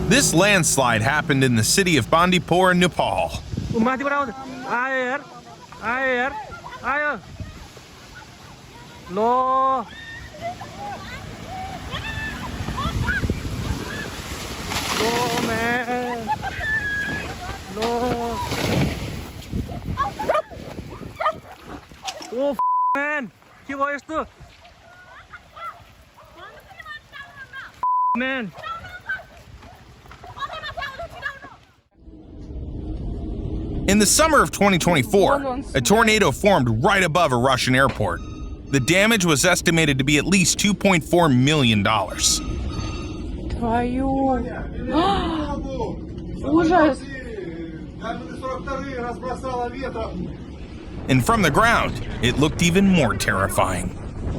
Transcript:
This landslide happened in the city of Bandipur, Nepal. Oh, man! के भयो यस्तो? Man! In the summer of 2024, a tornado formed right above a Russian airport. The damage was estimated to be at least $2.4 million. Ужас! And from the ground, it looked even more terrifying.